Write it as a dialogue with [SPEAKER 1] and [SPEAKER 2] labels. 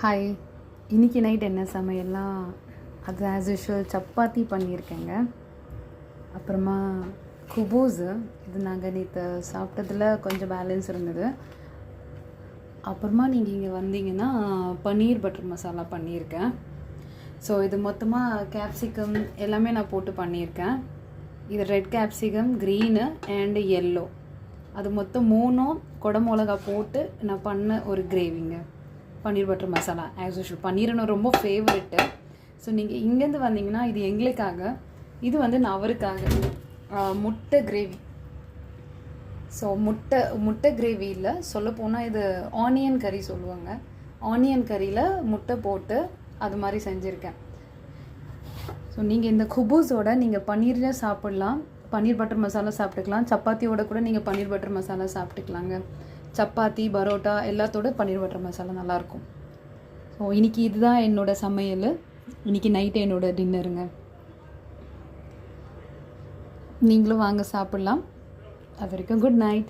[SPEAKER 1] Hi, இன்றைக்கி night என்ன சமையல்லாம்? அது ஆஸ் யூஷுவல் சப்பாத்தி பண்ணியிருக்கேங்க. அப்புறமா குபூஸு, இது நாங்கள் நேற்று சாப்பிட்டதில் கொஞ்சம் பேலன்ஸ் இருந்தது. அப்புறமா நீங்கள் இங்கே வந்தீங்கன்னா பன்னீர் பட்டர் மசாலா பண்ணியிருக்கேன். ஸோ இது மொத்தமாக கேப்சிகம் எல்லாமே நான் போட்டு பண்ணியிருக்கேன். இது red capsicum, green and yellow, அது மொத்தம் 3 குடமிளகா போட்டு நான் பண்ண ஒரு கிரேவிங்க. பன்னீர் பட்டர் மசாலா ஆஸ் யூஷுவல் பன்னீர் எனக்கு ரொம்ப ஃபேவரெட்டு. ஸோ நீங்கள் இங்கேருந்து வந்தீங்கன்னா இது எங்களுக்காக, இது வந்து நான் அவருக்காக முட்டை கிரேவி. ஸோ முட்டை கிரேவியில் சொல்லப்போனால் இது ஆனியன் கறி சொல்லுவாங்க. ஆனியன் கறியில் முட்டை போட்டு அது மாதிரி செஞ்சுருக்கேன். ஸோ நீங்கள் இந்த குபூஸோட நீங்கள் பன்னீரில் சாப்பிட்லாம், பன்னீர் பட்டர் மசாலா சாப்பிட்டுக்கலாம். சப்பாத்தியோட கூட நீங்கள் பன்னீர் பட்டர் மசாலா சாப்பிட்டுக்கலாங்க. சப்பாத்தி, பரோட்டா எல்லாத்தோட பன்னீர் பட்டர் மசாலா நல்லாயிருக்கும். ஸோ இன்றைக்கி இதுதான் என்னோடய சமையல். இன்றைக்கி நைட்டு என்னோடய டின்னருங்க. நீங்களும் வாங்க சாப்பிட்லாம். அது வரைக்கும் குட் நைட்.